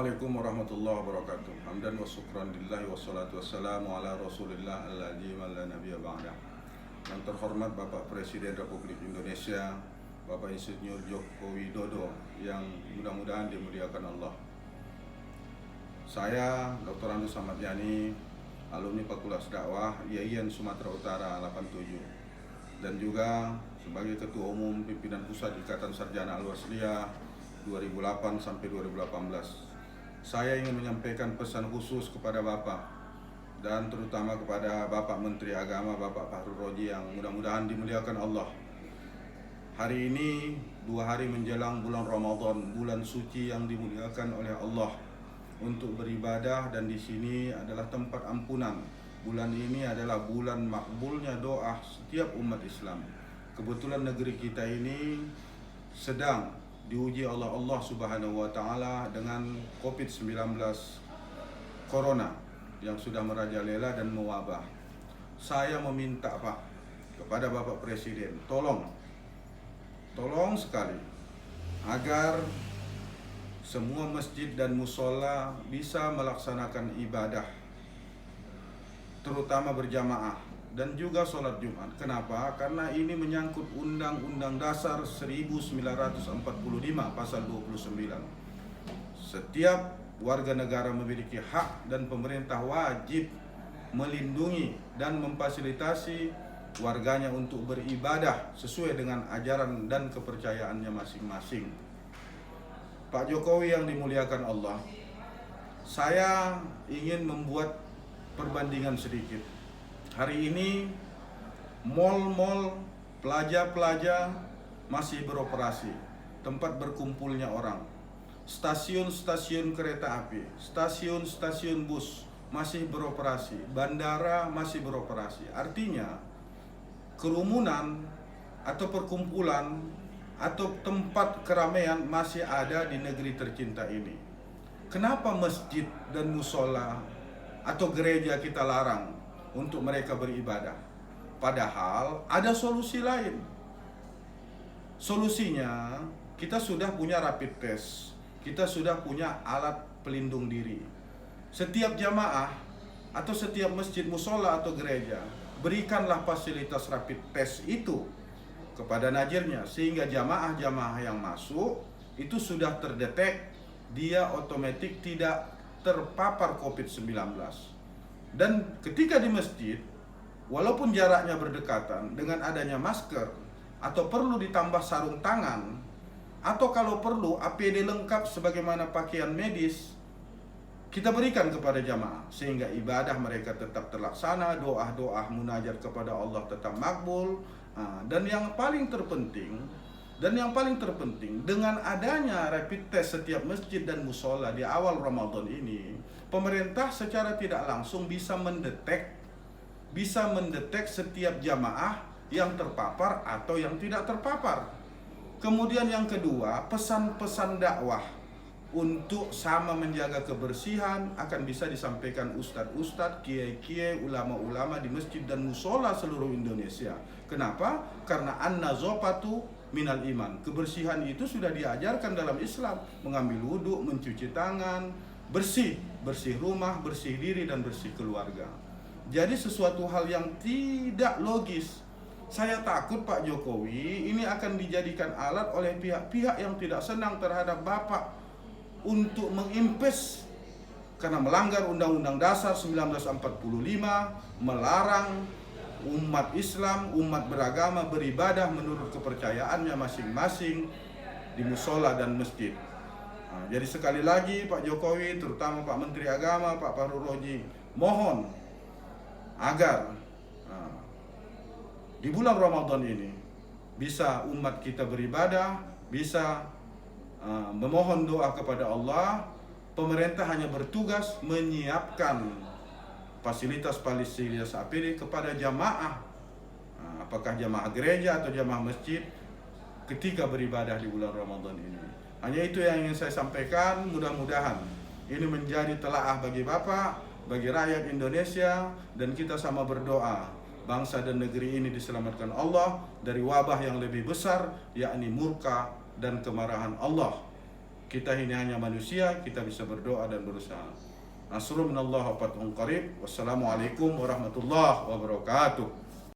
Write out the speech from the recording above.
Assalamualaikum warahmatullahi wabarakatuh. Hamdan wa syukran lillahi wassalatu wassalamu ala rasulillah alladzi la nabiyya ba'dah. Yang terhormat Bapak Presiden Republik Indonesia, Bapak Insinyur Joko Widodo, yang mudah-mudahan dimuliakan Allah. Saya Dr. Andus Ahmad Yani, alumni Fakultas Dakwah IAIN Sumatera Utara 87, dan juga sebagai Ketua Umum Pimpinan Pusat Ikatan Sarjana Al-Wasliyah 2008 sampai 2018. Saya ingin menyampaikan pesan khusus kepada Bapak dan terutama kepada Bapak Menteri Agama, Bapak Fahrul Raji, yang mudah-mudahan dimuliakan Allah. Hari ini 2 hari menjelang bulan Ramadan, bulan suci yang dimuliakan oleh Allah untuk beribadah, dan di sini adalah tempat ampunan. Bulan ini adalah bulan makbulnya doa setiap umat Islam. Kebetulan negeri kita ini sedang diuji oleh Allah Subhanahu wa Ta'ala dengan COVID-19 Corona yang sudah merajalela dan mewabah. Saya meminta Pak kepada Bapak Presiden, tolong sekali agar semua masjid dan musola bisa melaksanakan ibadah, terutama berjamaah dan juga sholat Jumat. Kenapa? Karena ini menyangkut Undang-Undang Dasar 1945 pasal 29. Setiap warga negara memiliki hak dan pemerintah wajib melindungi dan memfasilitasi warganya untuk beribadah sesuai dengan ajaran dan kepercayaannya masing-masing. Pak Jokowi yang dimuliakan Allah, saya ingin membuat perbandingan sedikit. Hari ini mal-mal, plaza-plaza masih beroperasi, tempat berkumpulnya orang. Stasiun-stasiun kereta api, stasiun-stasiun bus masih beroperasi, bandara masih beroperasi. Artinya kerumunan atau perkumpulan atau tempat keramaian masih ada di negeri tercinta ini. Kenapa masjid dan musola atau gereja kita larang untuk mereka beribadah? Padahal ada solusi lain. Solusinya, kita sudah punya rapid test, kita sudah punya alat pelindung diri. Setiap jamaah atau setiap masjid, musola atau gereja, berikanlah fasilitas rapid test itu kepada najirnya, sehingga jamaah-jamaah yang masuk itu sudah terdetek, dia otomatis tidak terpapar COVID-19. Dan ketika di masjid, walaupun jaraknya berdekatan, dengan adanya masker atau perlu ditambah sarung tangan, atau kalau perlu APD lengkap sebagaimana pakaian medis, kita berikan kepada jamaah sehingga ibadah mereka tetap terlaksana, doa-doa munajat kepada Allah tetap makbul. Dan yang paling terpenting, dengan adanya rapid test setiap masjid dan musola di awal Ramadan ini, pemerintah secara tidak langsung bisa mendetek setiap jamaah yang terpapar atau yang tidak terpapar. Kemudian yang kedua, pesan-pesan dakwah untuk sama menjaga kebersihan akan bisa disampaikan ustadz-ustadz, kiai-kiai, ulama-ulama di masjid dan musola seluruh Indonesia. Kenapa? Karena an-nazafatu minal iman. Kebersihan itu sudah diajarkan dalam Islam. Mengambil wudhu, mencuci tangan, bersih rumah, bersih diri, dan bersih keluarga. Jadi sesuatu hal yang tidak logis. Saya takut Pak Jokowi ini akan dijadikan alat oleh pihak-pihak yang tidak senang terhadap Bapak untuk mengimpes karena melanggar Undang-Undang Dasar 1945, melarang umat Islam, umat beragama beribadah menurut kepercayaannya masing-masing di musola dan masjid. Jadi sekali lagi Pak Jokowi, terutama Pak Menteri Agama, Pak Fahrul Raji, mohon agar di bulan Ramadan ini bisa umat kita beribadah, bisa memohon doa kepada Allah. Pemerintah hanya bertugas menyiapkan fasilitas APD kepada jamaah, apakah jamaah gereja atau jamaah masjid ketika beribadah di bulan Ramadan ini. Hanya itu yang ingin saya sampaikan. Mudah-mudahan ini menjadi telaah bagi Bapak, bagi rakyat Indonesia, dan kita sama berdoa bangsa dan negeri ini diselamatkan Allah dari wabah yang lebih besar, yakni murka dan kemarahan Allah. Kita ini hanya manusia, kita bisa berdoa dan berusaha. Nasrun minallah wa fathun qarib. Wassalamualaikum warahmatullahi wabarakatuh.